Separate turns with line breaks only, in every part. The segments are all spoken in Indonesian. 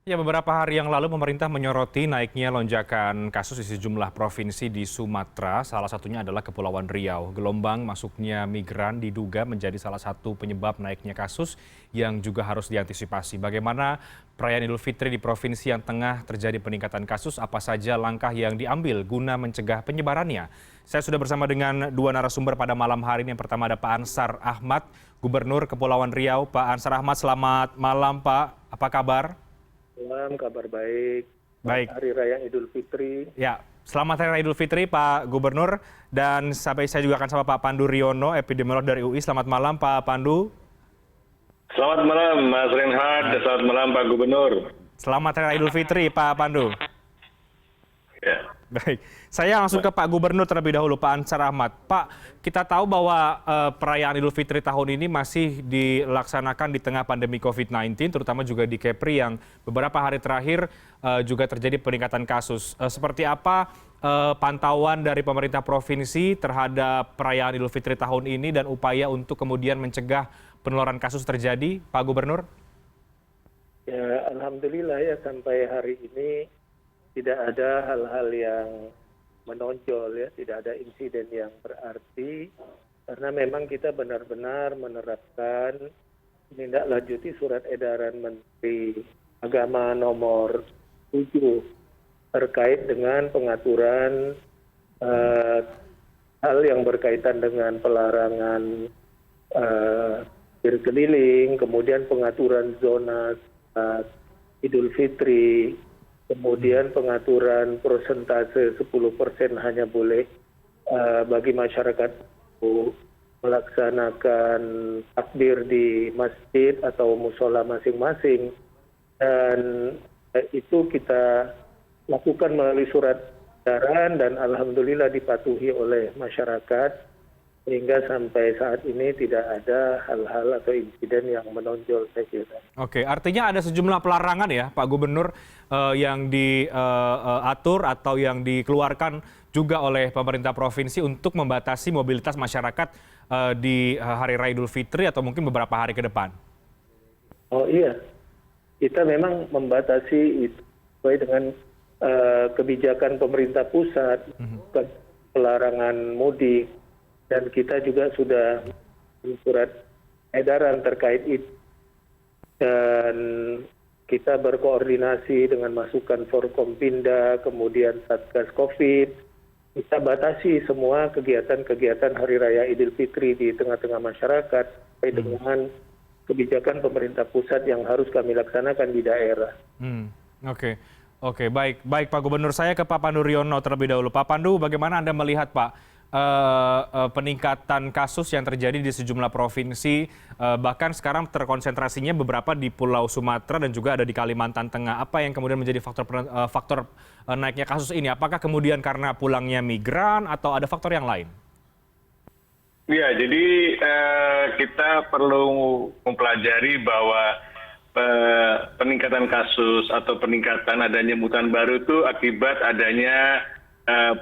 Ya, beberapa hari yang lalu pemerintah menyoroti naiknya lonjakan kasus di sejumlah provinsi di Sumatera, salah satunya adalah Kepulauan Riau. Gelombang masuknya migran diduga menjadi salah satu penyebab naiknya kasus yang juga harus diantisipasi. Bagaimana perayaan Idul Fitri di provinsi yang tengah terjadi peningkatan kasus, apa saja langkah yang diambil guna mencegah penyebarannya? Saya sudah bersama dengan dua narasumber pada malam hari ini. Yang pertama ada Pak Ansar Ahmad, Gubernur Kepulauan Riau. Pak Ansar Ahmad, selamat malam Pak, apa kabar?
Malam, kabar baik. Selamat
Baik,
Hari Raya Idul Fitri.
ya. Selamat Hari Raya Idul Fitri, Pak Gubernur. Dan sampai saya juga akan sama Pak Pandu Riono, epidemiolog dari UI. Selamat malam, Pak Pandu.
Selamat malam Mas Reinhard, dan selamat malam Pak Gubernur.
Selamat Hari Raya Idul Fitri, Pak Pandu.
Ya.
Baik, saya langsung ke Pak Gubernur terlebih dahulu, Pak Ansar Ahmad. Pak, kita tahu bahwa perayaan Idul Fitri tahun ini masih dilaksanakan di tengah pandemi COVID-19, terutama juga di Kepri yang beberapa hari terakhir juga terjadi peningkatan kasus. Seperti apa pantauan dari pemerintah provinsi terhadap perayaan Idul Fitri tahun ini dan upaya untuk kemudian mencegah penularan kasus terjadi, Pak Gubernur?
Ya, alhamdulillah ya sampai hari ini tidak ada hal-hal yang menonjol ya, tidak ada insiden yang berarti karena memang kita benar-benar menerapkan menindaklanjuti surat edaran Menteri Agama nomor 7 terkait dengan pengaturan hal yang berkaitan dengan pelarangan berkeliling, kemudian pengaturan zona Idul Fitri, kemudian pengaturan persentase 10% hanya boleh bagi masyarakat melaksanakan takbir di masjid atau musola masing-masing. Dan itu kita lakukan melalui surat edaran dan alhamdulillah dipatuhi oleh masyarakat sehingga sampai saat ini tidak ada hal-hal atau insiden yang menonjol, saya kira.
Oke, artinya ada sejumlah pelarangan ya, Pak Gubernur, yang diatur atau yang dikeluarkan juga oleh pemerintah provinsi untuk membatasi mobilitas masyarakat di Hari Raya Idul Fitri atau mungkin beberapa hari ke depan.
Oh iya, kita memang membatasi itu sesuai dengan kebijakan pemerintah pusat, pelarangan mudik, dan kita juga sudah surat edaran terkait itu. Dan kita berkoordinasi dengan masukan Forkompinda, kemudian Satgas Covid. Kita batasi semua kegiatan-kegiatan Hari Raya Idul Fitri di tengah-tengah masyarakat sesuai dengan kebijakan pemerintah pusat yang harus kami laksanakan di daerah.
Oke, oke, baik, baik Pak Gubernur. Saya ke Pak Pandu Riono terlebih dahulu. Pak Pandu, bagaimana Anda melihat Pak peningkatan kasus yang terjadi di sejumlah provinsi, bahkan sekarang terkonsentrasinya beberapa di Pulau Sumatera dan juga ada di Kalimantan Tengah. Apa yang kemudian menjadi faktor naiknya kasus ini? Apakah kemudian karena pulangnya migran atau ada faktor yang lain?
Ya, jadi kita perlu mempelajari bahwa peningkatan kasus atau peningkatan adanya mutan baru itu akibat adanya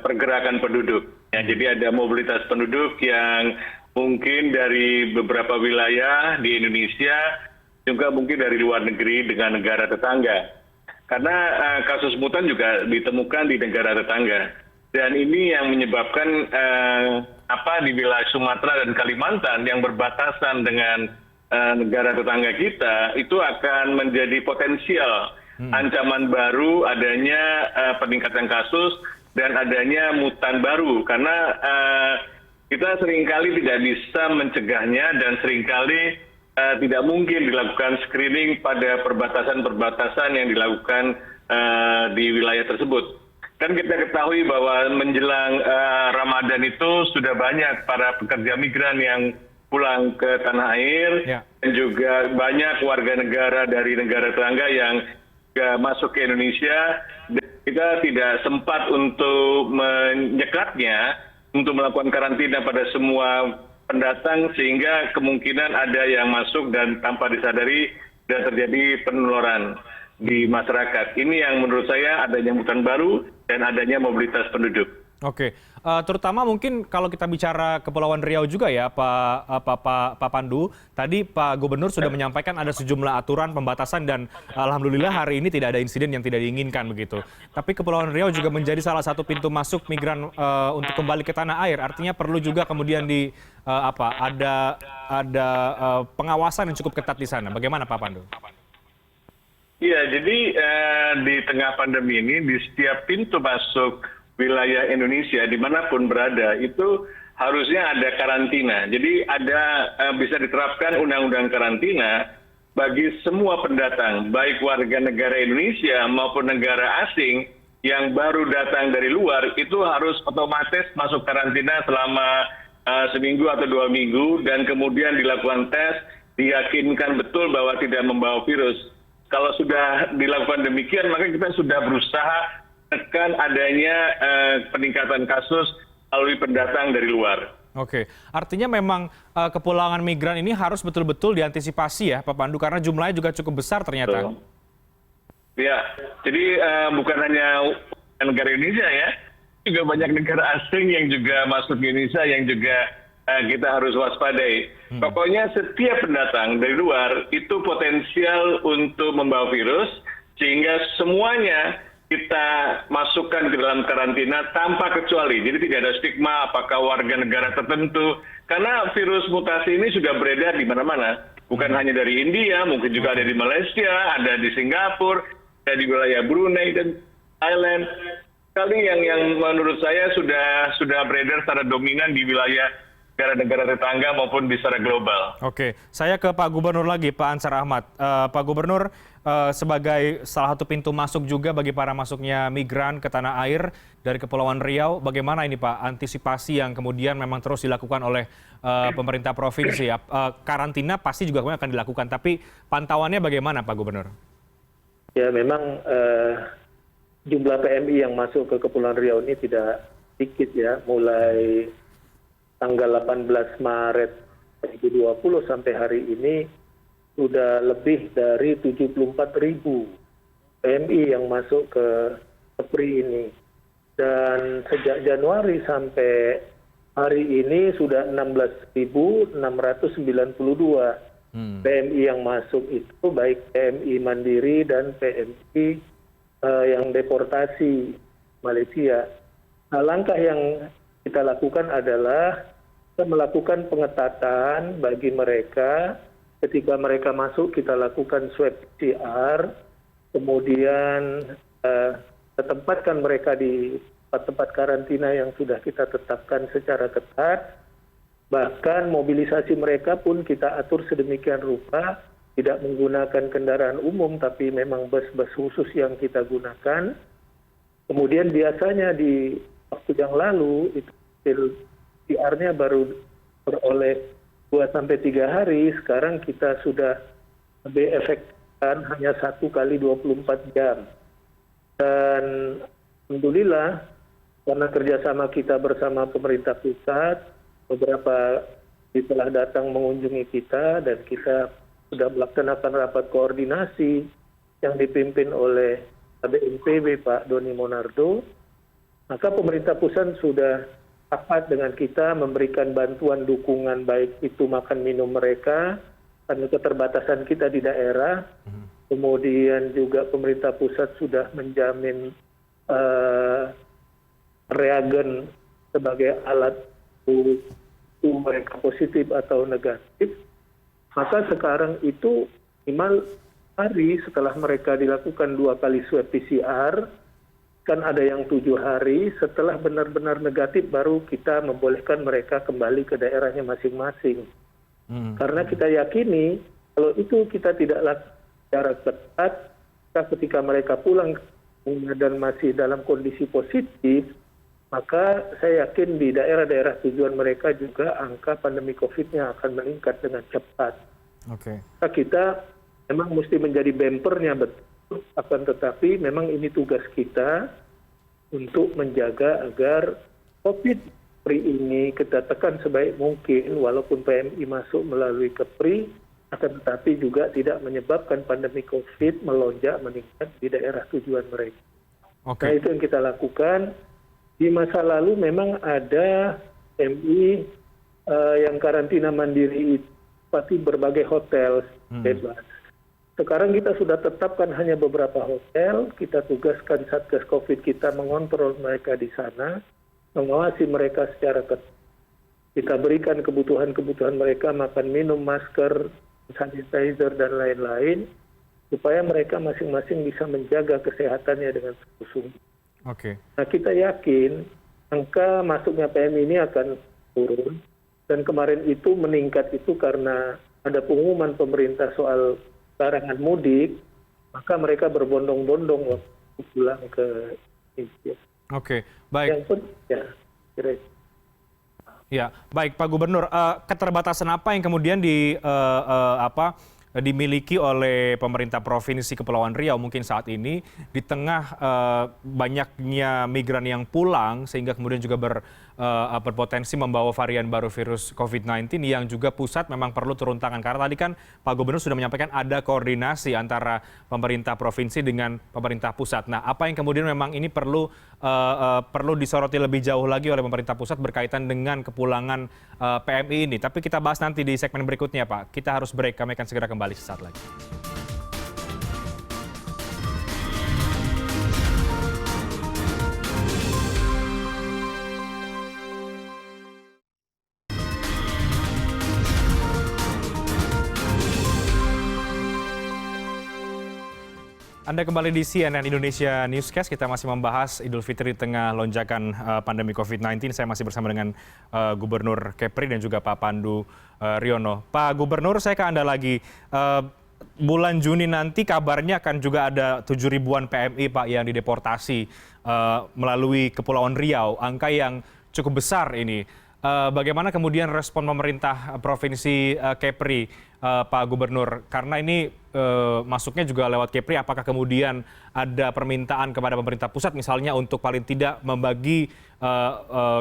pergerakan penduduk. Ya, jadi ada mobilitas penduduk yang mungkin dari beberapa wilayah di Indonesia, juga mungkin dari luar negeri dengan negara tetangga. Karena kasus mutan juga ditemukan di negara tetangga. Dan ini yang menyebabkan di wilayah Sumatera dan Kalimantan yang berbatasan dengan negara tetangga kita, itu akan menjadi potensial ancaman baru adanya peningkatan kasus dan adanya mutan baru, karena kita seringkali tidak bisa mencegahnya dan seringkali tidak mungkin dilakukan screening pada perbatasan-perbatasan yang dilakukan di wilayah tersebut. Kan kita ketahui bahwa menjelang Ramadan itu sudah banyak para pekerja migran yang pulang ke tanah air, dan juga banyak warga negara dari negara tetangga yang masuk ke Indonesia. Kita tidak sempat untuk menyekatnya, untuk melakukan karantina pada semua pendatang, sehingga kemungkinan ada yang masuk dan tanpa disadari dan terjadi penularan di masyarakat. Ini yang menurut saya adanya mutan baru dan adanya mobilitas penduduk.
Oke, terutama mungkin kalau kita bicara Kepulauan Riau juga ya, Pak Pandu. Tadi Pak Gubernur sudah menyampaikan ada sejumlah aturan pembatasan dan alhamdulillah hari ini tidak ada insiden yang tidak diinginkan begitu. Tapi Kepulauan Riau juga menjadi salah satu pintu masuk migran untuk kembali ke tanah air. Artinya perlu juga kemudian ada pengawasan yang cukup ketat di sana. Bagaimana Pak Pandu?
Iya, jadi di tengah pandemi ini di setiap pintu masuk wilayah Indonesia dimanapun berada itu harusnya ada karantina. Jadi bisa diterapkan undang-undang karantina bagi semua pendatang, baik warga negara Indonesia maupun negara asing yang baru datang dari luar itu harus otomatis masuk karantina selama seminggu atau 2 minggu dan kemudian dilakukan tes, diyakinkan betul bahwa tidak membawa virus. Kalau sudah dilakukan demikian, maka kita sudah berusaha tekan adanya peningkatan kasus melalui pendatang dari luar.
Oke, artinya memang kepulangan migran ini harus betul-betul diantisipasi ya Pak Pandu, karena jumlahnya juga cukup besar ternyata.
Ya, jadi bukan hanya negara Indonesia ya, juga banyak negara asing yang juga masuk ke Indonesia yang juga kita harus waspadai. Pokoknya setiap pendatang dari luar itu potensial untuk membawa virus, sehingga semuanya kita masukkan ke dalam karantina tanpa kecuali. Jadi tidak ada stigma apakah warga negara tertentu. Karena virus mutasi ini sudah beredar di mana-mana. Bukan hanya dari India, mungkin juga ada di Malaysia, ada di Singapura, ada di wilayah Brunei dan Thailand. Kali yang menurut saya sudah beredar secara dominan di wilayah negara-negara tetangga maupun di secara global.
Oke, saya ke Pak Gubernur lagi, Pak Ansar Ahmad. Pak Gubernur, sebagai salah satu pintu masuk juga bagi para masuknya migran ke tanah air dari Kepulauan Riau, bagaimana ini Pak antisipasi yang kemudian memang terus dilakukan oleh pemerintah provinsi? Karantina pasti juga akan dilakukan, tapi pantauannya bagaimana Pak Gubernur?
Ya memang jumlah PMI yang masuk ke Kepulauan Riau ini tidak sedikit ya, mulai tanggal 18 Maret 2020 sampai hari ini sudah lebih dari 74.000 PMI yang masuk ke Kepri ini. Dan sejak Januari sampai hari ini sudah 16.692 PMI yang masuk itu, baik PMI Mandiri dan PMI yang deportasi Malaysia. Nah, langkah yang kita lakukan adalah kita melakukan pengetatan bagi mereka. Ketika mereka masuk, kita lakukan swab PCR, kemudian kita tempatkan mereka di tempat karantina yang sudah kita tetapkan secara ketat. Bahkan mobilisasi mereka pun kita atur sedemikian rupa, tidak menggunakan kendaraan umum, tapi memang bus-bus khusus yang kita gunakan. Kemudian biasanya di waktu yang lalu itu PCR-nya baru beroleh 2-3 hari, sekarang kita sudah lebih efektifkan hanya 1 kali 24 jam. Dan alhamdulillah karena kerjasama kita bersama pemerintah pusat, beberapa telah datang mengunjungi kita dan kita sudah melaksanakan rapat koordinasi yang dipimpin oleh BNPB Pak Doni Monardo. Maka pemerintah pusat sudah rapat dengan kita memberikan bantuan dukungan baik itu makan minum mereka karena keterbatasan kita di daerah. Kemudian juga pemerintah pusat sudah menjamin reagen sebagai alat untuk mereka positif atau negatif. Maka sekarang itu minimal hari setelah mereka dilakukan 2 kali swab PCR, kan ada yang 7 hari, setelah benar-benar negatif baru kita membolehkan mereka kembali ke daerahnya masing-masing. Karena kita yakini kalau itu kita tidak lakukan secara ketat, ketika mereka pulang dan masih dalam kondisi positif, maka saya yakin di daerah-daerah tujuan mereka juga angka pandemi COVID-nya akan meningkat dengan cepat. Maka kita memang mesti menjadi bempernya betul. Akan tetapi memang ini tugas kita untuk menjaga agar COVID-Pri ini kita tekan sebaik mungkin walaupun PMI masuk melalui Kepri, akan tetapi juga tidak menyebabkan pandemi COVID meningkat di daerah tujuan mereka. Nah itu yang kita lakukan. Di masa lalu memang ada MI yang karantina mandiri itu pasti berbagai hotel bebas. Sekarang kita sudah tetapkan hanya beberapa hotel, kita tugaskan Satgas Covid kita mengontrol mereka di sana, mengawasi mereka secara ketat. Kita berikan kebutuhan-kebutuhan mereka, makan, minum, masker, sanitizer, dan lain-lain, supaya mereka masing-masing bisa menjaga kesehatannya dengan sungguh-sungguh.
Oke.
Nah, kita yakin angka masuknya PMI ini akan turun, dan kemarin itu meningkat itu karena ada pengumuman pemerintah soal larangan mudik, maka mereka berbondong-bondong waktu pulang ke Indonesia.
Oke, baik.
Yang penting ya, kira
Ya, baik Pak Gubernur. Keterbatasan apa yang kemudian dimiliki oleh pemerintah Provinsi Kepulauan Riau mungkin saat ini di tengah banyaknya migran yang pulang sehingga kemudian juga berpotensi membawa varian baru virus COVID-19 yang juga pusat memang perlu turun tangan. Karena tadi kan Pak Gubernur sudah menyampaikan ada koordinasi antara pemerintah provinsi dengan pemerintah pusat. Nah, apa yang kemudian memang ini perlu disoroti lebih jauh lagi oleh pemerintah pusat berkaitan dengan kepulangan PMI ini. Tapi kita bahas nanti di segmen berikutnya, Pak. Kita harus break, kami akan segera kembali sesaat lagi. Anda kembali di CNN Indonesia Newscast. Kita masih membahas Idul Fitri di tengah lonjakan pandemi COVID-19. Saya masih bersama dengan Gubernur Kepri dan juga Pak Pandu Riono. Pak Gubernur, saya ke Anda lagi. Bulan Juni nanti kabarnya akan juga ada 7 ribuan PMI, Pak, yang dideportasi melalui Kepulauan Riau. Angka yang cukup besar ini. Bagaimana kemudian respon pemerintah Provinsi Kepri, Pak Gubernur? Karena ini masuknya juga lewat Kepri, apakah kemudian ada permintaan kepada pemerintah pusat misalnya untuk paling tidak membagi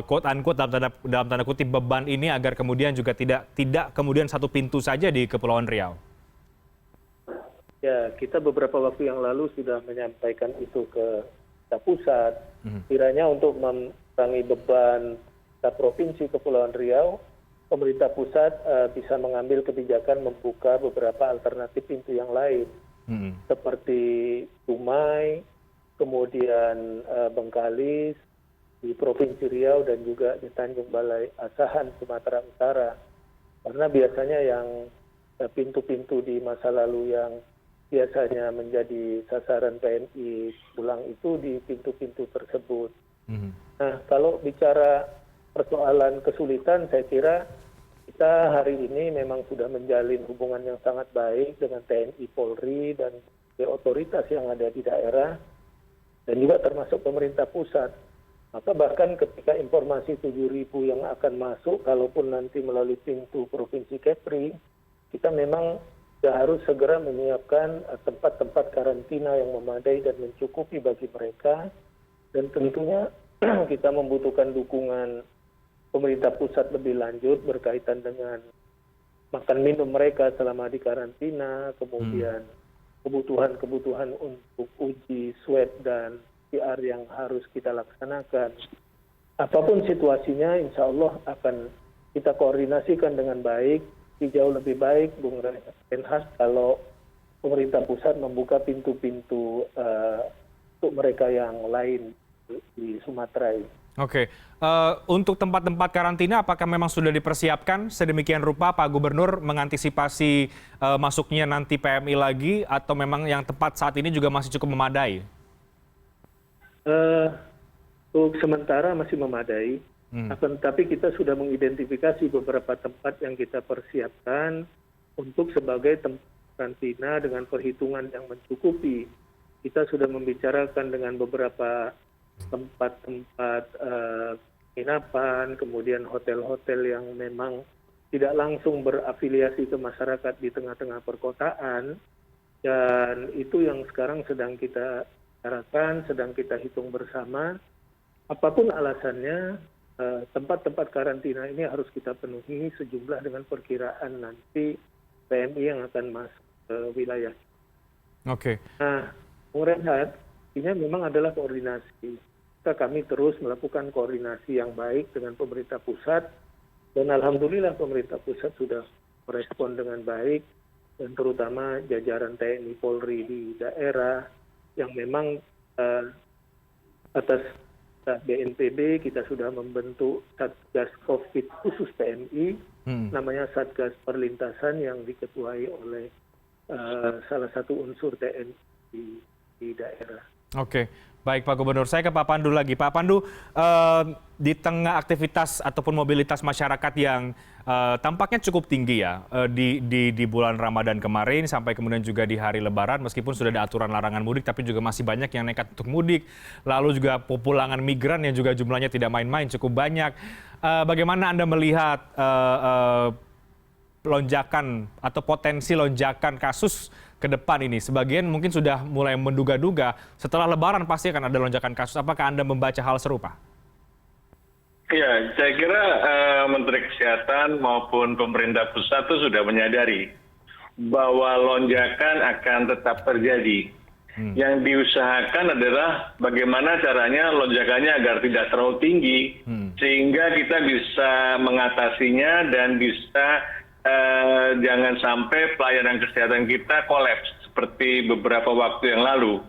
quote-unquote dalam tanda kutip beban ini agar kemudian juga tidak kemudian satu pintu saja di Kepulauan Riau?
Ya, kita beberapa waktu yang lalu sudah menyampaikan itu ke pemerintah pusat. Kiranya untuk mengurangi beban Provinsi Kepulauan Riau, pemerintah pusat bisa mengambil kebijakan membuka beberapa alternatif pintu yang lain, seperti Dumai, kemudian Bengkalis, di Provinsi Riau, dan juga di Tanjung Balai Asahan, Sumatera Utara. Karena biasanya yang pintu-pintu di masa lalu yang biasanya menjadi sasaran PMI pulang itu di pintu-pintu tersebut. Nah, kalau bicara persoalan kesulitan, saya kira kita hari ini memang sudah menjalin hubungan yang sangat baik dengan TNI, Polri, dan otoritas yang ada di daerah, dan juga termasuk pemerintah pusat. Maka bahkan ketika informasi 7.000 yang akan masuk, kalaupun nanti melalui pintu Provinsi Kepri, kita memang sudah harus segera menyiapkan tempat-tempat karantina yang memadai dan mencukupi bagi mereka, dan tentunya kita membutuhkan dukungan pemerintah pusat lebih lanjut berkaitan dengan makan minum mereka selama di karantina, kemudian kebutuhan-kebutuhan untuk uji swab dan PCR yang harus kita laksanakan. Apapun situasinya, insya Allah akan kita koordinasikan dengan baik, jauh lebih baik, Bung Reinhardt, kalau pemerintah pusat membuka pintu-pintu untuk mereka yang lain di Sumatera ini.
Oke, untuk tempat-tempat karantina apakah memang sudah dipersiapkan sedemikian rupa Pak Gubernur mengantisipasi masuknya nanti PMI lagi, atau memang yang tempat saat ini juga masih cukup memadai?
Untuk sementara masih memadai, tapi kita sudah mengidentifikasi beberapa tempat yang kita persiapkan untuk sebagai tempat karantina dengan perhitungan yang mencukupi. Kita sudah membicarakan dengan beberapa tempat-tempat penginapan, kemudian hotel-hotel yang memang tidak langsung berafiliasi ke masyarakat di tengah-tengah perkotaan, dan itu yang sekarang sedang kita bicarakan, sedang kita hitung bersama. Apapun alasannya, tempat-tempat karantina ini harus kita penuhi sejumlah dengan perkiraan nanti PMI yang akan masuk ke wilayah.
Oke.
Nah, Bung Reinhardt, ini memang adalah koordinasi. Kita maka kami terus melakukan koordinasi yang baik dengan pemerintah pusat, dan alhamdulillah pemerintah pusat sudah merespon dengan baik, dan terutama jajaran TNI Polri di daerah yang memang atas BNPB kita sudah membentuk Satgas COVID khusus TNI, namanya Satgas Perlintasan yang diketuai oleh salah satu unsur TNI di daerah.
Oke, baik Pak Gubernur. Saya ke Pak Pandu lagi. Pak Pandu, di tengah aktivitas ataupun mobilitas masyarakat yang tampaknya cukup tinggi ya di bulan Ramadan kemarin sampai kemudian juga di hari Lebaran, meskipun sudah ada aturan larangan mudik, tapi juga masih banyak yang nekat untuk mudik. Lalu juga pemulangan migran yang juga jumlahnya tidak main-main, cukup banyak. Bagaimana Anda melihat lonjakan atau potensi lonjakan kasus ke depan ini? Sebagian mungkin sudah mulai menduga-duga setelah Lebaran pasti akan ada lonjakan kasus. Apakah Anda membaca hal serupa?
Ya, saya kira Menteri Kesehatan maupun pemerintah pusat itu sudah menyadari bahwa lonjakan akan tetap terjadi. Yang diusahakan adalah bagaimana caranya lonjakannya agar tidak terlalu tinggi, sehingga kita bisa mengatasinya dan bisa jangan sampai pelayanan kesehatan kita kolaps seperti beberapa waktu yang lalu.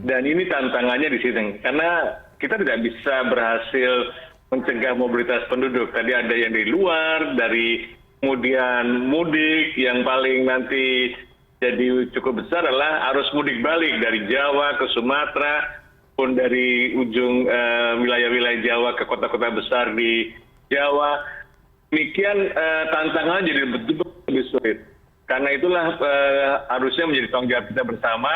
Dan ini tantangannya di sini, karena kita tidak bisa berhasil mencegah mobilitas penduduk. Tadi ada yang dari luar, dari kemudian mudik, yang paling nanti jadi cukup besar adalah arus mudik balik dari Jawa ke Sumatera, pun dari ujung wilayah-wilayah Jawa ke kota-kota besar di Jawa. Demikian tantangannya jadi betul-betul lebih sulit. Karena itulah harusnya menjadi tanggung jawab kita bersama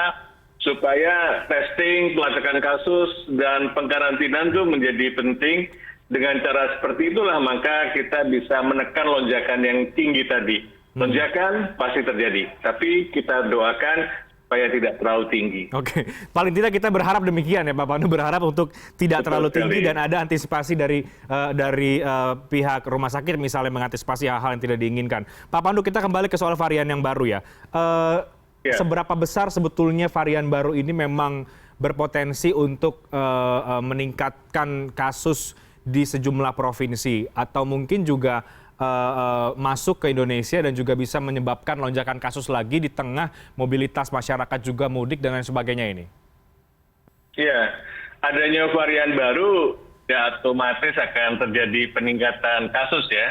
supaya testing, pelacakan kasus, dan pengkarantinaan itu menjadi penting. Dengan cara seperti itulah maka kita bisa menekan lonjakan yang tinggi tadi. Lonjakan pasti terjadi, tapi kita doakan supaya tidak terlalu tinggi.
Oke, paling tidak kita berharap demikian ya Pak Pandu, berharap untuk tidak terlalu tinggi dan ada antisipasi dari pihak rumah sakit misalnya mengantisipasi hal-hal yang tidak diinginkan. Pak Pandu, kita kembali ke soal varian yang baru ya. Seberapa besar sebetulnya varian baru ini memang berpotensi untuk meningkatkan kasus di sejumlah provinsi atau mungkin juga masuk ke Indonesia dan juga bisa menyebabkan lonjakan kasus lagi di tengah mobilitas masyarakat juga mudik dan lain sebagainya ini?
Iya, adanya varian baru ya otomatis akan terjadi peningkatan kasus ya.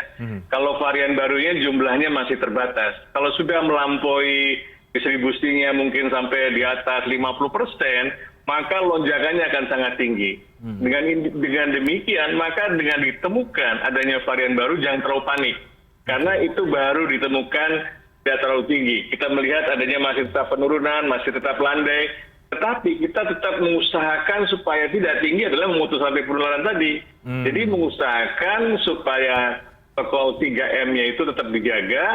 Kalau varian barunya jumlahnya masih terbatas. Kalau sudah melampaui distribusinya mungkin sampai di atas 50%, maka lonjakannya akan sangat tinggi. Dengan demikian, maka dengan ditemukan adanya varian baru, jangan terlalu panik. Karena itu baru ditemukan tidak terlalu tinggi. Kita melihat adanya masih tetap penurunan, masih tetap landai. Tetapi kita tetap mengusahakan supaya tidak tinggi adalah memutus rantai penularan tadi. Jadi mengusahakan supaya protokol 3M-nya itu tetap dijaga,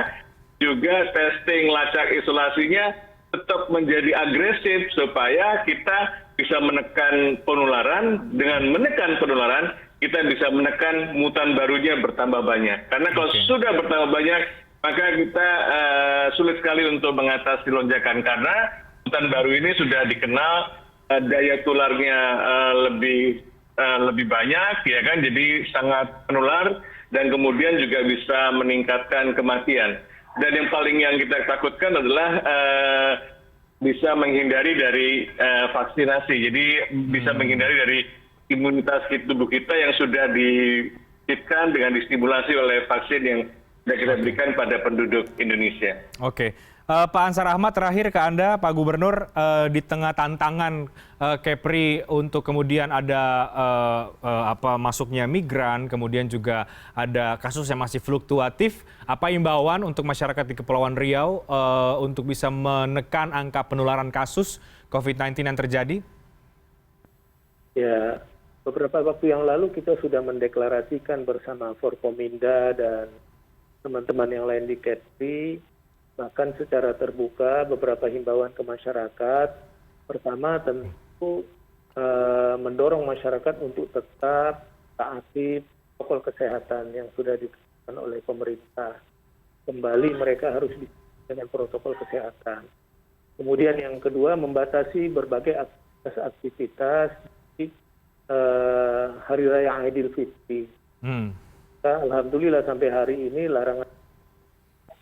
juga testing, lacak, isolasinya tetap menjadi agresif supaya kita bisa menekan penularan. Dengan menekan penularan, kita bisa menekan mutan barunya bertambah banyak. Karena kalau sudah bertambah banyak, maka kita sulit sekali untuk mengatasi lonjakan. Karena mutan baru ini sudah dikenal daya tularnya lebih banyak, ya kan? Jadi sangat menular dan kemudian juga bisa meningkatkan kematian. Dan yang paling yang kita takutkan adalah bisa menghindari dari vaksinasi. Jadi bisa menghindari dari imunitas tubuh kita yang sudah diciptakan dengan distimulasi oleh vaksin yang sudah kita berikan pada penduduk Indonesia.
Oke. Pak Ansar Ahmad, terakhir ke Anda, Pak Gubernur, di tengah tantangan Kepri untuk kemudian ada masuknya migran, kemudian juga ada kasus yang masih fluktuatif, apa imbauan untuk masyarakat di Kepulauan Riau untuk bisa menekan angka penularan kasus COVID-19 yang terjadi?
Ya, beberapa waktu yang lalu kita sudah mendeklarasikan bersama Forkominda dan teman-teman yang lain di Kepri, bahkan secara terbuka beberapa himbauan ke masyarakat. Pertama tentu mendorong masyarakat untuk tetap taati protokol kesehatan yang sudah ditetapkan oleh pemerintah. Kembali mereka harus dengan protokol kesehatan. Kemudian yang kedua, membatasi berbagai aktivitas di Hari Raya Idul Fitri. Alhamdulillah sampai hari ini larangan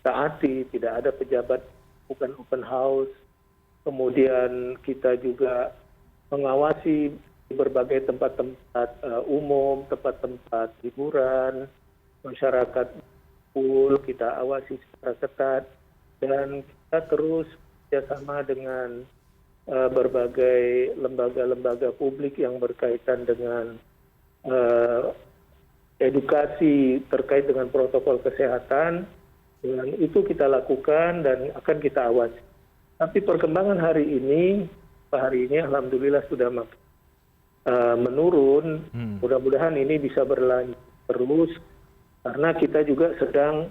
taati, tidak ada pejabat bukan open house. Kemudian kita juga mengawasi berbagai tempat-tempat umum, tempat-tempat hiburan, masyarakat full kita awasi secara ketat dan kita terus bekerjasama dengan berbagai lembaga-lembaga publik yang berkaitan dengan edukasi terkait dengan protokol kesehatan, dan itu kita lakukan dan akan kita awasi. Tapi perkembangan hari ini alhamdulillah sudah menurun. Mudah-mudahan ini bisa berlanjut terus karena kita juga sedang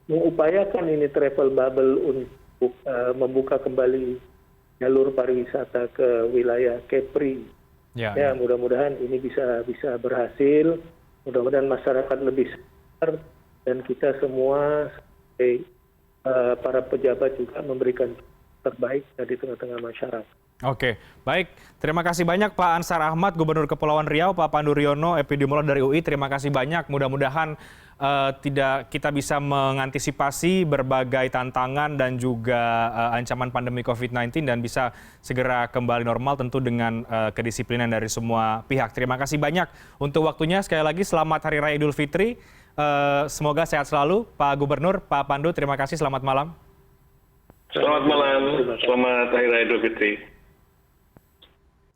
mengupayakan ini travel bubble untuk membuka kembali jalur pariwisata ke wilayah Kepri. Ya, mudah-mudahan ini bisa berhasil. Mudah-mudahan masyarakat lebih sadar dan kita semua sebagai para pejabat juga memberikan terbaik dari tengah-tengah masyarakat.
Oke, baik. Terima kasih banyak Pak Ansar Ahmad, Gubernur Kepulauan Riau, Pak Pandu Riono, epidemiolog dari UI. Terima kasih banyak. Mudah-mudahan kita bisa mengantisipasi berbagai tantangan dan juga ancaman pandemi COVID-19 dan bisa segera kembali normal tentu dengan kedisiplinan dari semua pihak. Terima kasih banyak untuk waktunya. Sekali lagi selamat Hari Raya Idul Fitri. Semoga sehat selalu Pak Gubernur, Pak Pandu. Terima kasih. Selamat malam.
Selamat malam. Selamat Hari Raya Idul Fitri.